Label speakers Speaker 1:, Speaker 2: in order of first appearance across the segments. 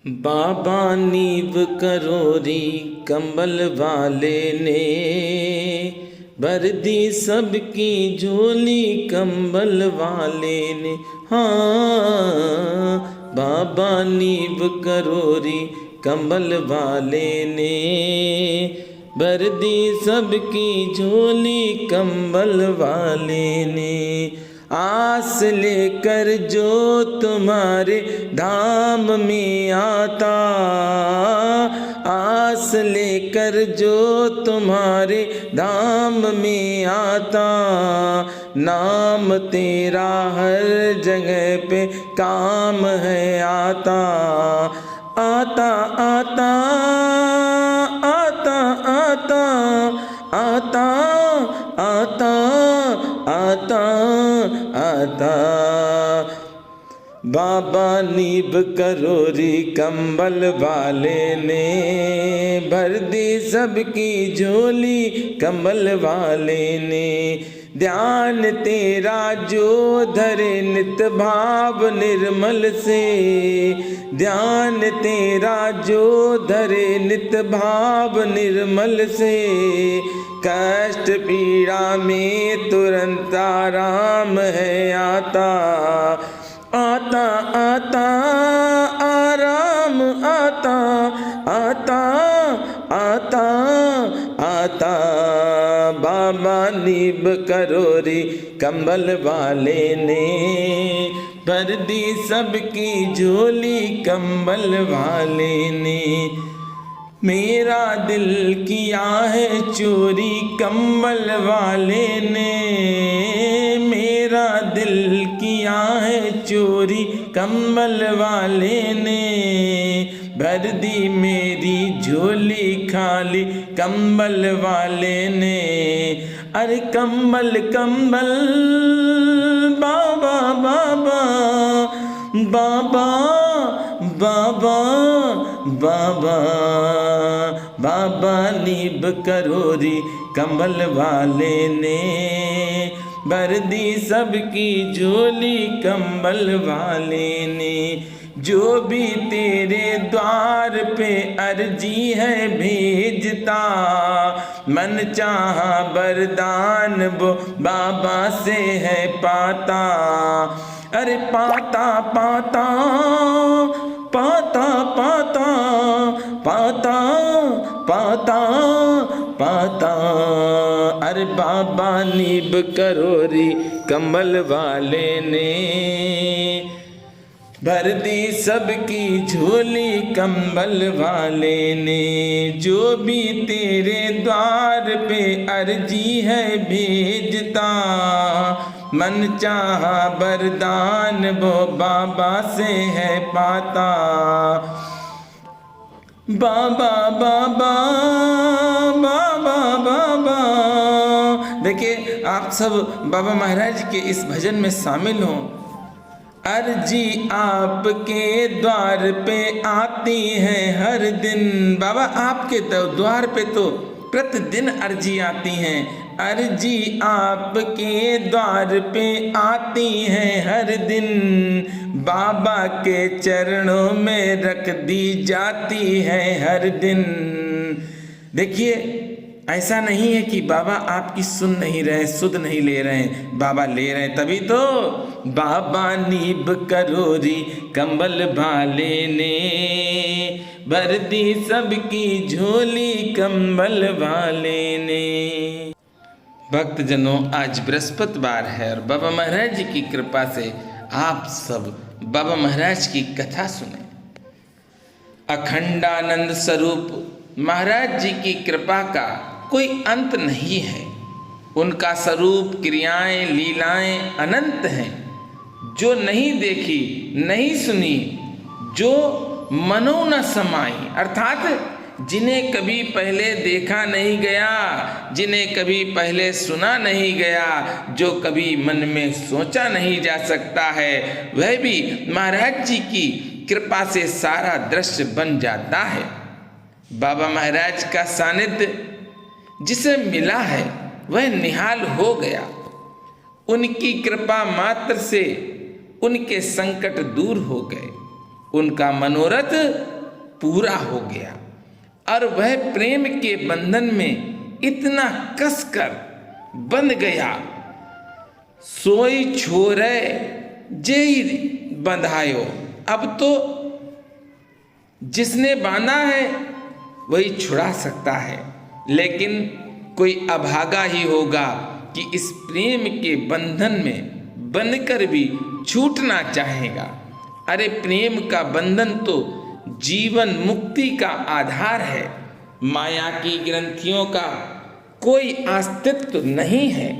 Speaker 1: बाबा नीब करोरी कंबल वाले ने भर दी सबकी झोली कंबल वाले ने। हाँ, बाबा नीब करोरी कंबल वाले ने भर दी सबकी झोली कंबल वाले ने। आस लेकर जो तुम्हारे धाम में आता, आस लेकर जो तुम्हारे धाम में आता, नाम तेरा हर जगह पे काम है आता। आता आता आता आता आता आता आता आता। बाबा नीब करोरी कंबल वाले ने भर दी सबकी झोली कंबल वाले ने। ध्यान तेरा जो धरे नित भाव निर्मल से, ध्यान तेरा जो धरे नित भाव निर्मल से, कष्ट पीड़ा में तुरंत आराम है आता। आता आता आराम आता, आता आता आता। बाबा नीब करोरी कंबल वाले ने भर दी सबकी झोली कंबल वाले ने। मेरा दिल किया है चोरी कंबल वाले ने, मेरा दिल किया है चोरी कंबल वाले ने। भर दी मेरी झोली खाली कंबल वाले ने। अरे कंबल कंबल बाबा बाबा बाबा बाबा बाबा। बाबा नीब करोरी कंबल वाले ने भर दी सबकी झोली कंबल वाले ने। जो भी तेरे द्वार पे अर्जी है भेजता, मन चाहा वरदान वो बाबा से है पाता। अरे पाता पाता पाता पाता पाता पाता पाता। अरे बाबा नीब करोरी कंबल वाले ने भर दी सबकी झोली कंबल वाले ने। जो भी तेरे द्वार पे अर्जी है भेजता, मन चाहा वरदान वो बाबा से है पाता। बाबा बाबा बाबा बाबा। देखिए आप सब बाबा महाराज के इस भजन में शामिल हों। अर्जी आपके द्वार पे आती है हर दिन। बाबा आपके द्वार पे तो प्रतिदिन अर्जी आती हैं। अर्जी आपके द्वार पे आती है हर दिन, बाबा के चरणों में रख दी जाती है हर दिन। देखिए ऐसा नहीं है कि बाबा आपकी सुन नहीं रहे, सुध नहीं ले रहे हैं, बाबा ले रहे हैं। तभी तो बाबा नीब करोरी कंबल वाले ने भर दी सबकी झोली कंबल वाले ने। भक्तजनों, आज बृहस्पतिवार है और बाबा महाराज जी की कृपा से आप सब बाबा महाराज की कथा सुने। अखंडानंद स्वरूप महाराज जी की कृपा का कोई अंत नहीं है। उनका स्वरूप, क्रियाएं, लीलाएं अनंत हैं। जो नहीं देखी, नहीं सुनी, जो मनो न समाई, अर्थात जिन्हें कभी पहले देखा नहीं गया, जिन्हें कभी पहले सुना नहीं गया, जो कभी मन में सोचा नहीं जा सकता है, वह भी महाराज जी की कृपा से सारा दृश्य बन जाता है। बाबा महाराज का सानिध्य जिसे मिला है वह निहाल हो गया। उनकी कृपा मात्र से उनके संकट दूर हो गए, उनका मनोरथ पूरा हो गया और वह प्रेम के बंधन में इतना कसकर बंध गया, सोई छोरे जेई बंधायो। अब तो जिसने बांधा है वही छुड़ा सकता है, लेकिन कोई अभागा ही होगा कि इस प्रेम के बंधन में बंधकर भी छूटना चाहेगा। अरे प्रेम का बंधन तो जीवन मुक्ति का आधार है। माया की ग्रंथियों का कोई अस्तित्व नहीं है।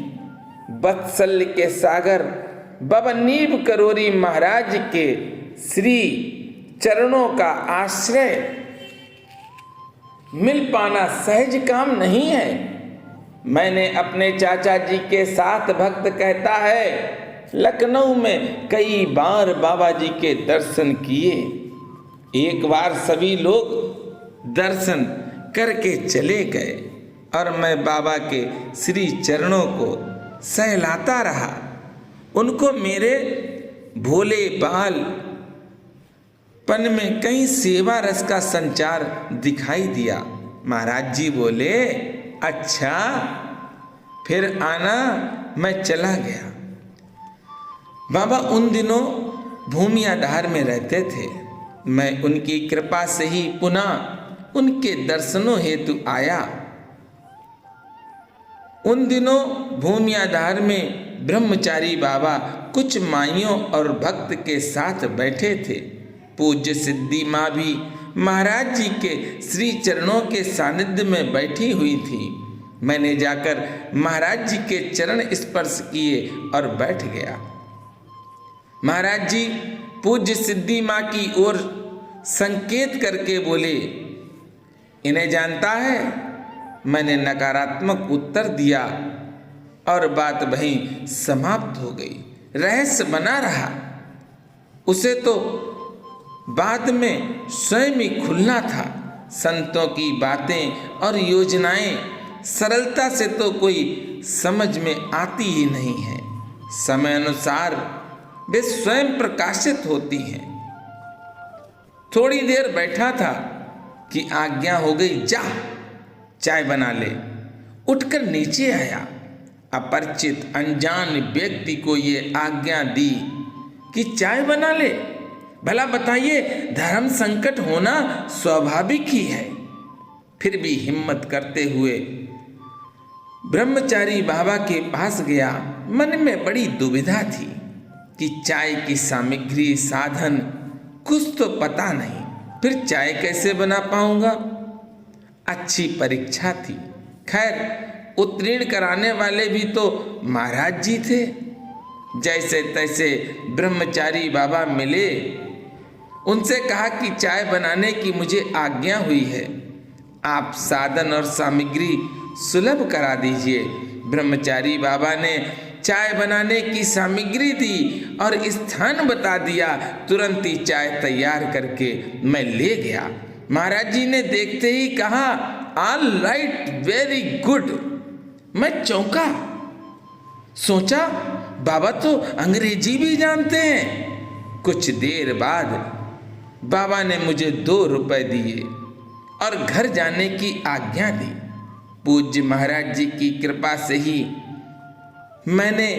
Speaker 1: वत्सल्य के सागर बाबा नीब करोरी महाराज के श्री चरणों का आश्रय मिल पाना सहज काम नहीं है। मैंने अपने चाचा जी के साथ भक्त कहता है लखनऊ में कई बार बाबा जी के दर्शन किए। एक बार सभी लोग दर्शन करके चले गए और मैं बाबा के श्री चरणों को सहलाता रहा। उनको मेरे भोले बाल पन में कहीं सेवा रस का संचार दिखाई दिया। महाराज जी बोले, अच्छा फिर आना। मैं चला गया। बाबा उन दिनों भूमि आधार में रहते थे। मैं उनकी कृपा से ही पुनः उनके दर्शनों हेतु आया। उन दिनों भूमि आधार में ब्रह्मचारी बाबा कुछ माइयों और भक्त के साथ बैठे थे। पूज्य सिद्धि माँ भी महाराज जी के श्री चरणों के सानिध्य में बैठी हुई थी। मैंने जाकर महाराज जी के चरण स्पर्श किए और बैठ गया। महाराज जी पूज्य सिद्धि माँ की ओर संकेत करके बोले, इन्हें जानता है? मैंने नकारात्मक उत्तर दिया और बात वहीं समाप्त हो गई। रहस्य बना रहा। उसे तो बाद में स्वयं ही खुलना था। संतों की बातें और योजनाएं सरलता से तो कोई समझ में आती ही नहीं है। समय अनुसार वे स्वयं प्रकाशित होती हैं। थोड़ी देर बैठा था कि आज्ञा हो गई, जा चाय बना ले। उठकर नीचे आया। अपरिचित अनजान व्यक्ति को ये आज्ञा दी कि चाय बना ले। भला बताइए, धर्म संकट होना स्वाभाविक ही है। फिर भी हिम्मत करते हुए ब्रह्मचारी बाबा के पास गया। मन में बड़ी दुविधा थी कि चाय की सामग्री साधन कुछ तो पता नहीं, फिर चाय कैसे बना पाऊंगा। अच्छी परीक्षा थी। खैर उत्तीर्ण कराने वाले भी तो महाराज जी थे। जैसे तैसे ब्रह्मचारी बाबा मिले। उनसे कहा कि चाय बनाने की मुझे आज्ञा हुई है, आप साधन और सामग्री सुलभ करा दीजिए। ब्रह्मचारी बाबा ने चाय बनाने की सामग्री दी और स्थान बता दिया। तुरंत ही चाय तैयार करके मैं ले गया। महाराज जी ने देखते ही कहा, ऑल राइट, वेरी गुड। मैं चौंका। सोचा बाबा तो अंग्रेजी भी जानते हैं। कुछ देर बाद बाबा ने मुझे 2 रुपए दिए और घर जाने की आज्ञा दी। पूज्य महाराज जी की कृपा से ही मैंने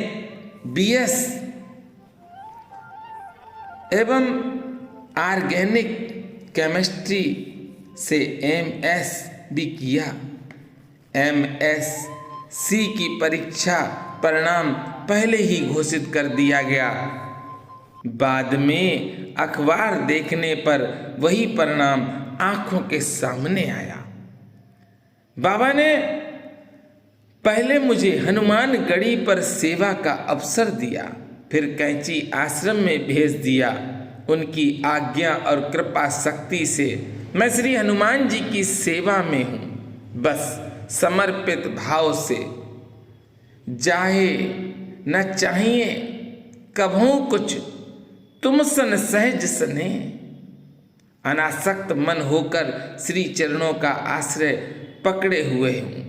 Speaker 1: BS एवं ऑर्गेनिक केमिस्ट्री से MS भी किया। MSc की परीक्षा परिणाम पहले ही घोषित कर दिया गया। बाद में अखबार देखने पर वही परिणाम आंखों के सामने आया। बाबा ने पहले मुझे हनुमानगढ़ी पर सेवा का अवसर दिया, फिर कैंची आश्रम में भेज दिया। उनकी आज्ञा और कृपा शक्ति से मैं श्री हनुमान जी की सेवा में हूँ। बस समर्पित भाव से जाहे न चाहिए कभू कुछ तुम सन सहज सने। अनासक्त मन होकर श्री चरणों का आश्रय पकड़े हुए हूँ।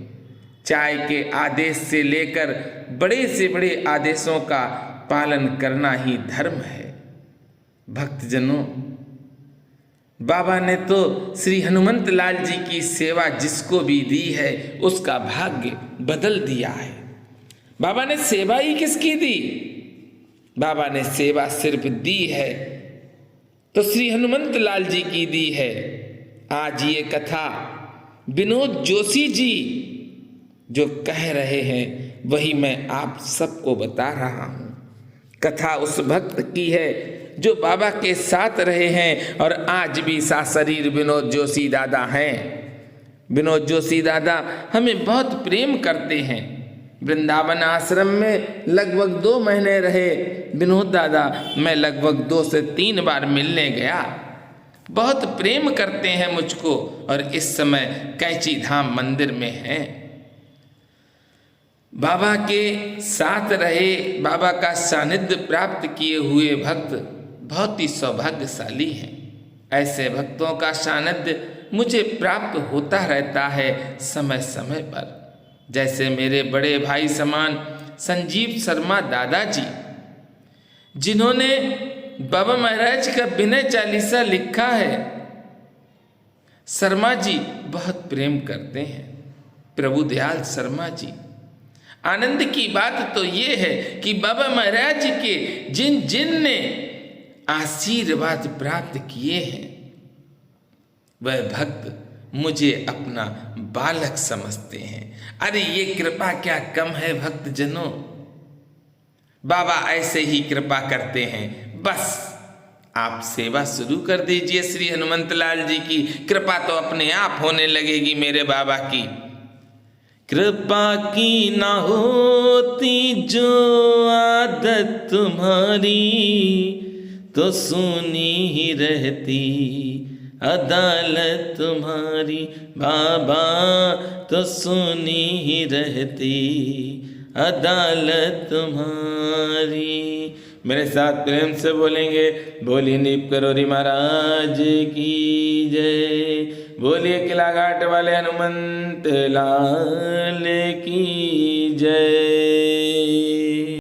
Speaker 1: चाय के आदेश से लेकर बड़े से बड़े आदेशों का पालन करना ही धर्म है। भक्तजनों, बाबा ने तो श्री हनुमंत लाल जी की सेवा जिसको भी दी है उसका भाग्य बदल दिया है। बाबा ने सेवा ही किसकी दी? बाबा ने सेवा सिर्फ दी है तो श्री हनुमंत लाल जी की दी है। आज ये कथा विनोद जोशी जी जो कह रहे हैं वही मैं आप सबको बता रहा हूँ। कथा उस भक्त की है जो बाबा के साथ रहे हैं और आज भी साशरीर विनोद जोशी दादा हैं। विनोद जोशी दादा हमें बहुत प्रेम करते हैं। वृंदावन आश्रम में लगभग 2 महीने रहे विनोद दादा। मैं लगभग 2 से 3 बार मिलने गया। बहुत प्रेम करते हैं मुझको और इस समय कैची धाम मंदिर में हैं। बाबा के साथ रहे, बाबा का सानिध्य प्राप्त किए हुए भक्त बहुत ही सौभाग्यशाली हैं। ऐसे भक्तों का सानिध्य मुझे प्राप्त होता रहता है समय समय पर। जैसे मेरे बड़े भाई समान संजीव शर्मा दादाजी, जिन्होंने बाबा महाराज का विनय चालीसा लिखा है। शर्मा जी बहुत प्रेम करते हैं, प्रभु दयाल शर्मा जी। आनंद की बात तो ये है कि बाबा महाराज के जिन जिन ने आशीर्वाद प्राप्त किए हैं वह भक्त मुझे अपना बालक समझते हैं। अरे ये कृपा क्या कम है भक्त जनों। बाबा ऐसे ही कृपा करते हैं। बस आप सेवा शुरू कर दीजिए श्री हनुमंत लाल जी की, कृपा तो अपने आप होने लगेगी मेरे बाबा की। कृपा की ना होती जो आदत तुम्हारी तो सुनी ही रहती अदालत तुम्हारी। बाबा तो सुनी ही रहती अदालत तुम्हारी। मेरे साथ प्रेम से बोलेंगे, बोलिए नीप करोरी महाराज की जय। बोलिए किला घाट वाले हनुमंत लाल की जय।